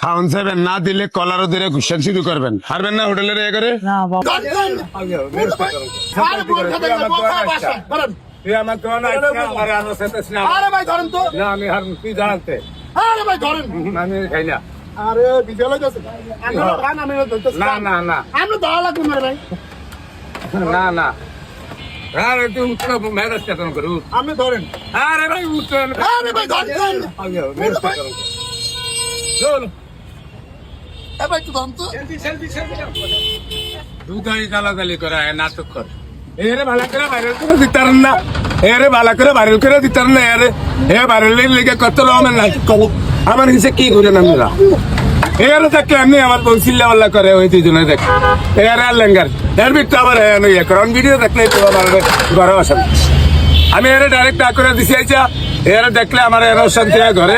খাওয়ান চাইবেন না দিলে কলারও ধরে ঘুষান শুরু করবেন, হারবেন না হোটেলের এ করে। না বাবা তুই আমার তো আরে ভাই ধরেন তো না, আমি হার তুই জানাতে আরে ভাই ধরেন আমি খাই না। আরে বিদ্যালয় যাচ্ছে না না না আমরা ধরা লাগবে না ভাই না না, আরে তুই উঠে মেজাজ চেতন করে উঠ। আপনি ধরেন আরে ভাই উঠে আরে ভাই ধরেন চল এ ভাই একটু ধরেন তো দুধাই গালাগালি করে নাটক করে। এরে ভালো করে ভাইরাল করে দিতারেন না, এরে ভালো করে ভাইরাল করে দিতারেন না, এরে এ ভাইরালের লেগে কত রকমের নাটক করে। আমার হিসেবে কি করেন আপনারা? এর দেখলে এমনি আমার বউ চিল্লাপাল্লা করে ওই দুজনে দেখ, এর আর লেঙ্গার এর ভিতরে আবার ইয়ে করে ভিডিও দেখলে তো আমার ঘরে আসেন। আমি এর ডাইরেক্ট না করে দিছি আইসা, এর দেখলে আমার এর শান্তি হয় ঘরে,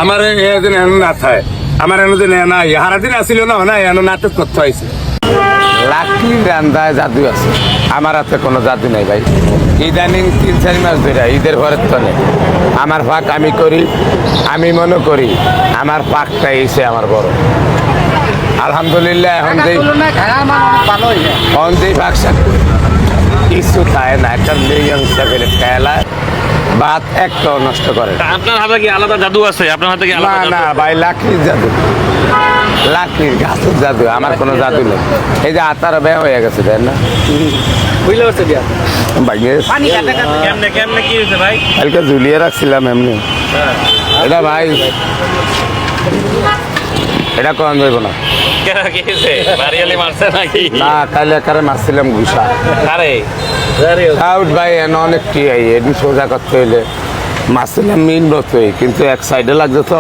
আমার এদিন এন না থাকে, আমার এন দিন না হারাদিন আসিল না না এন নাটক করতে হয়েছে। লাকি রান্দায় জাদু আছে, আমার হাতে কোনো জাদু নাই ভাই। ইদানিং 3-4 মাস ধরে ঈদের ঘরের তলে আমার পাক আমি করি, আমি মনে করি আমার পাকটা এসে আমার বড়। আলহামদুলিল্লাহ এখন যেই পাকশাক কিছু খায় না, একটা মিলিয়ন হিসাবে খেলায় ভাত একটাও নষ্ট করে। আপনার হাতে কি আলাদা জাদু আছে? আপনার হাতে কি না আলাদা না ভাই, লাকড়ির জাদু, লাকড়ির গাছের জাদু, আমার কোনো জাদু নেই। এই যে আতার ব্যয় হয়ে গেছে তাই না ভাই, কেমনে কেমনে কি হয়েছে ভাই? কালকে ঝুলিয়ে রাখছিলাম এমনি। এটা ভাই এটা কম যাইব না। কি হয়েছে? বাড়িয়ালি মারছে নাকি? না কালে একারে মারছিলাম ঘুষা। আরে আউট ভাই এন অনেক টি আই এদিন সোজা করতে হইলে মারছিলাম মিন মতোই, কিন্তু এক সাইডে লাগছে তো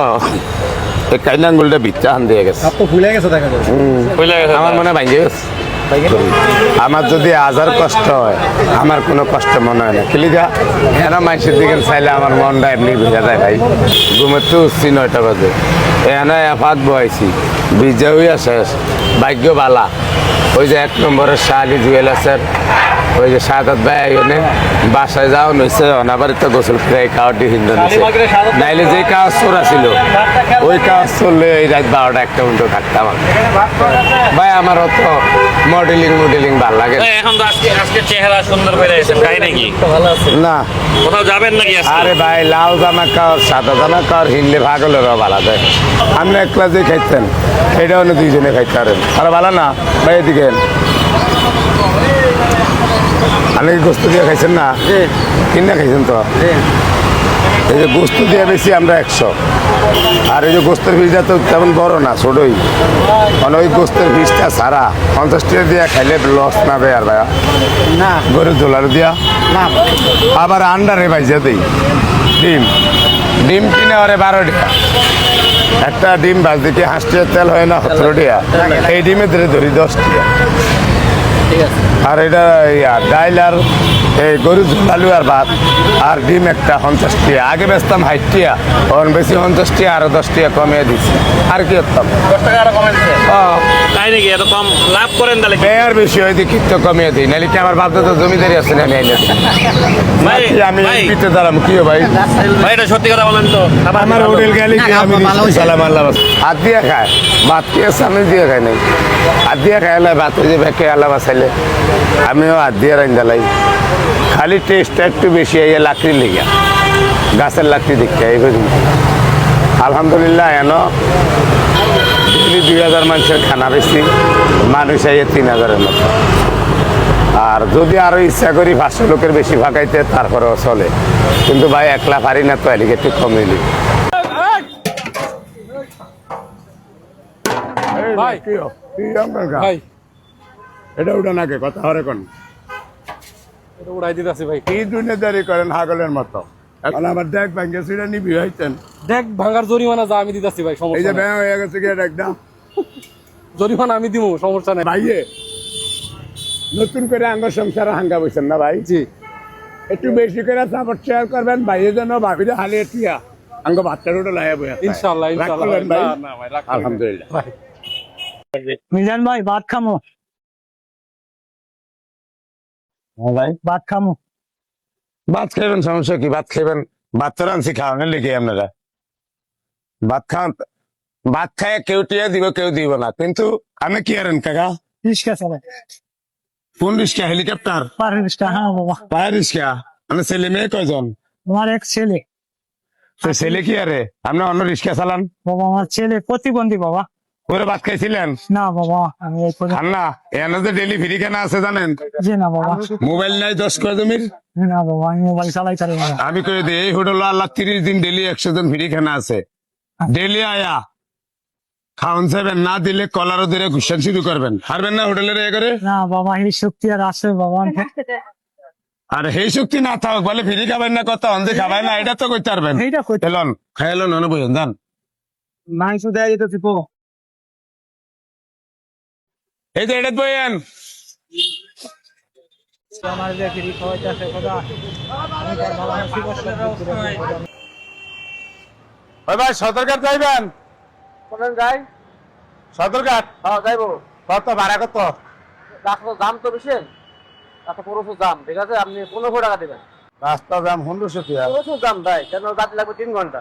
এই কাইনা আঙ্গুলটা ভিতরে হান দিয়ে গেছে। ভুলে গেছে দেখা যায় কইলা গেছে আমার মনে হয় ভাঙে গেছে। আমার যদি হাজার কষ্ট হয় আমার কোনো কষ্ট মনে হয় না, কিলিগা এরা মাইসের দিকে চাইলে আমার মনটা এমনি ভেজা যায় ভাই। ঘুমেতে উঠছি 9টা বাজে, এখানে এফাত বহাইছি, ভিজা হইয়া শেষ। ভাগ্য বালা ওই যে 1 নম্বরের শালি জুয়েলার্সের ওই যে সাদাত ভাই এখানে বাসায় যাও নইছে, অনাবারে তো গোসল করে খাওয়াটি হিন্দু নিচ্ছে, নাইলে যে কাজ চোরা ছিল ওই কাজ চললে এই রাত 12টা 1টা পর্যন্ত থাকতাম ভাই। আমার অত মডেলিং ভাল লাগে এখন তো আজকে চেহারা সুন্দর করে এসে তাই নাকি? না। কোথাও যাবেন নাকি আজকে? আরে ভাই লাল জামা কার সাদা জামা কার হিনলে ভাগ হলেও ভালো দেয়। আপনি একলা যে খাইতেন এটাও না দুইজনে খাইতে পারেন, আর ভালো না ভাই। এদিকে আপনি কি গোস্ত দিয়ে খাইছেন না? কিনে খাইছেন তো। এই যে গোস্ত দিয়ে বেশি আমরা 100, আর এই যে গোস্তের পিসটা তো তেমন বড় না, ছোটই, মানে ওই গোস্তের পিসটা সারা 50 টাকা দিয়ে খাইলে লস না ভাই। আর ভাইয়া না গরুর দোলার দিয়া না আবার আন্ডারে ভাইজা দিই ডিম কিনে ওরে 12 টাকা একটা ডিম ভাজ দিকে, হাঁসটির তেল হয় না 17 টাকা, এই ডিমে ধরি 10 টাকা। আর এটা ডাইল আর এই গরু ঝোলালু আর ভাত আর ডিম একটা 50 টাকা। আগে বেচতাম 60 টাকা, এখন বেশি 50 টাকা, আরো 10 টাকা কমিয়ে দিচ্ছি। আর কি করতাম? 10 টাকা আরো কমেছে তাই নাকি? এত কম লাভ করেন তাহলে? আর বেশি হয় দেখি তো কমিয়ে দিই, নাহলে কি আমার বাপদা তো জমিদারি আছে না, ভাই আমি ভাই পিতে দাঁড়াম কি ভাই। ভাই এটা সত্যি কথা বলেন তো? আমার হোটেল গেলে কি আমি সালাম আল্লাহ হাত দিয়ে খায়, ভাত দিয়ে সামনে দিয়ে খায় নাই, হাত দিয়ে খাইলে ভাতে যে ব্যাকে আল্লাহ বাসাইলে আমিও হাত দিয়ে রাইন দালাই। খালি টেস্টটা একটু বেশি এই লাকড়ির লেগে, গাছের লাকড়ি দেখতে এই পর্যন্ত। আলহামদুলিল্লাহ এন ডেলি 2000 মানুষের খানা বেশি, মানুষ আইয়ে 3000-এর মতো। আর যদি আরো ইচ্ছা করি 500 লোকের বেশি ভাগাইতে তারপরেও চলে, কিন্তু ভাই একলা পারি না তো, এদিকে একটু কমিয়ে ভাই ভাই এটা উঠা নাকি কথা হরে কোন এটা উড়াই দিতেছি ভাই। কি দুনিয়াদারি করেন হাগলের মতো। এখন আমার দেখ ব্যাংকে সিটা নিবি হইতেন, দেখ ভাঙার জরিমানা যা আমি দিতেছি ভাই, এই সমস্যা যে নাই। ব্যাং হয়ে গেছে কি একদম জরিমানা আমি দিব, সমস্যা নাই ভাইয়ে। নতুন করে আঙ্গ সংসার হাঙ্গা বইছেন না ভাই, জি। একটু বেশি করে সাপোর্ট শেয়ার করবেন ভাইয়ের জন্য, ভাবিরে হালে এটিয়া আঙ্গ বাচ্চার ওটা লাইয়া বই ইনশাআল্লাহ ইনশাআল্লাহ ভাই। না না ভাই রাখ আলহামদুলিল্লাহ ভাই। মিজান ভাই ভাত খামো ভাই ভাত খামো ভাত খাইবেন, সমস্যা কি? ভাত খাইবেন, ভাত তো রানছি খাওয়ানোর লিখে আপনারা ভাত খান ভাত খায় কেউ টিয়া দিব কেউ দিব না, কিন্তু আমি কি আরেন কাকা? রিক্সা চালায়। কোন রিক্সা? হেলিকপ্টার? পার রিক্সা, হ্যাঁ বাবা। পায়ের রিক্সা? মানে ছেলে মেয়ে কয়জন? আমার এক ছেলে। তো ছেলে কি আরে আপনি অন্য রিক্সা চালান? বাবা আমার ছেলে প্রতিবন্ধী বাবা। ওরে ভাত খাইছিলেন? না বাবা, আমি এই পর্যন্ত- খান না? এখানে যে ডেলি ফ্রি কেনা আছে জানেন? জি না বাবা। মোবাইল নাই 10 কয় জমির? না বাবা, আমি মোবাইল চালাই পারি না। আমি কই দিই এই হোটেল আল্লাহ 30 দিন ডেলি 100 জন ফ্রি খানা আছে। ডেলি আয়া খাওয়ান যাবেন, না দিলে কলারও ধরে ঘুষান শুরু করবেন। হারবেন না হোটেলের এ করে? না বাবা, এই শক্তি আর আছে বাবা। আর সেই শক্তি না থাক বলে ফ্রি খাবেন না, কত অন্ধে খাবেন না, এটা তো করতে পারবেন। এইটা কই এলন খাইলন অনে বইন জান। মাংস দেয় যেতেছি পো। এই যে এটা বইন। আমার যে ফ্রি খাওয়াইতেছে খোদা, আমি তার বাবা কি করতে ওই ভাই সদরঘাট যাইবেন? কোথায় যাই? সদরঘাট? হ্যাঁ যাইবো। কত ভাড়া কত? রাস্তার দাম তো বেশি, রাস্তা প্রচুর দাম, ঠিক আছে? আপনি 1500 টাকা দেবেন। রাস্তা দাম 1500 টাকা। প্রচুর দাম ভাই, কেন যাতে লাগবে 3 ঘন্টা।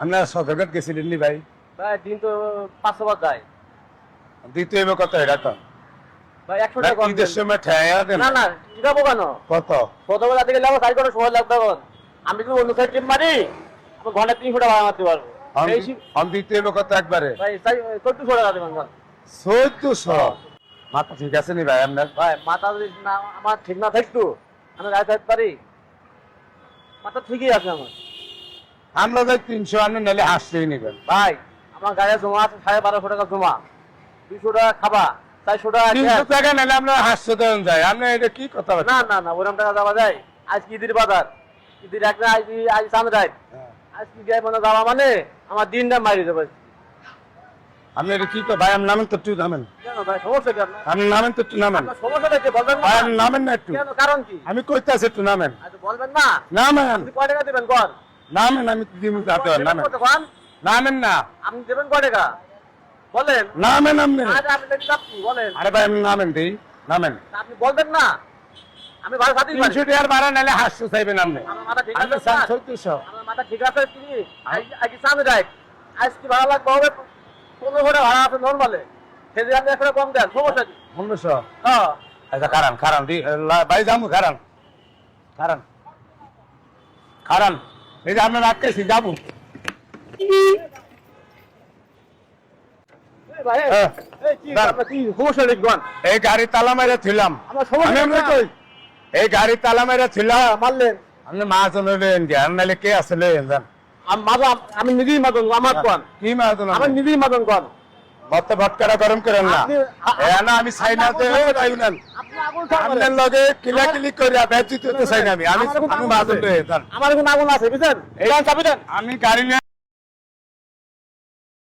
আপনার সদরঘাট গেছিলেন নি ভাই? ভাই দিন তো 500 বার যায় দ্বিতীয় এবার কত এটা তো? ভাই, 100 টাকা কম ঈদের দেন। সময় ঠেয়া দেন। না না, যাবো কেন? কত? প্রথমে দিকে যাবো, সাইড করে সময় লাগবে এখন। আমি যদি অন্য সাইড টিম মারি, আমি ঘন্টা 300 টাকা ভাড়া মারতে পারবো। এই আমি দ্বিতীয় এবার কত একবারে? ভাই 1400 টাকা দেবেন ভাই। 1400? মাথা ঠিক আছে নি ভাই আপনার? ভাই মাথা যদি না আমার ঠিক না থাকতো, আমি গাড়ি থাকতে পারি? মাথা ঠিকই আছে আমার। আমরা যাই 300, আপনি নাহলে হাসতেই নিবেন। ভাই আমার গাড়ি জমা আছে 1250 টাকা জমা, 200 টাকা খাবা, 400 টাকা 300 cash। টাকা নাহলে আপনার হাসতে দেন যায়। আপনি এটা কি কথা বলেন? না না না, ওরকম টাকা যাওয়া যায়? আজ কি ঈদের বাজার, ঈদের এক না, আজ সামনে রাত, আজ কি গায়ে মানে যাওয়া মানে আমার দিনটা মারি দেবে। আপনি এটা কি ভাই? আপনি নামেন তো, একটু নামেন। কেন ভাই, সমস্যা কি আপনার? আপনি নামেন তো, একটু নামেন। আপনার সমস্যাটা কি বলবেন না? ভাই আপনি নামেন না একটু। কেন, কারণ কি? আমি কইতাছি একটু নামেন। আচ্ছা বলবেন না? নামেন আপনি কয় টাকা দেবেন কর? নামেন, আমি দিমু যাতে দেবেন নামেন। কত কন? নামেন না, আপনি দেবেন কয় টাকা বলেন? নামেন আপনি। আজ আপনি দেখি যাচ্ছি, বলেন। আরে ভাই আপনি নামেন দেই, নামেন। আপনি বলবেন না? আমি ভাড়া সাথে 300 টাকার ভাড়া নাহলে হাসতে চাইবেন আপনি। আমার মাথা ঠিক আপনি আছে চান স্যার? 1400? আমার মাথা ঠিক আছে কি? আজ সামনে রাত, আজ কি ভাড়া লাগবে হবে? 1500 টাকা ভাড়া আছে নরমালে, সেদিন আপনি 100 টাকা কম দেন, সমস্যা কি? 1500? হ্যাঁ আচ্ছা খারান খারান দি ভাই যাবো, খারান খারান খারান। এই যে আমরা রাখতেছি যাবো। এই ভাই, হ্যাঁ। এই কি আপনার কি সমস্যা লিখবেন? এই গাড়ি তালা মেরে ছিলাম। আমার সমস্যা আমি এমনি না। কই, এই গাড়ি তালা মেরে ছিলাম। মারলেন আপনি মাজন লেন জ্ঞান নাহলে কে আছে লেন জান? আমি নিজেই মাদন, আমার কোন কি মাজন? আমার নিজেই মাদন কোন? মত ভটকারা গরম করেন না। এ না আমি চাই না যে ভাই নেন আপনি আগুন খাবেন। আপনার লগে কিলা কিলি করে ব্যতীত হতে চাই না। আমি মাজন লেন জান। আমার এখন আগুন আছে বুঝছেন? এই চাবি দেন। আমি গাড়ি নিয়ে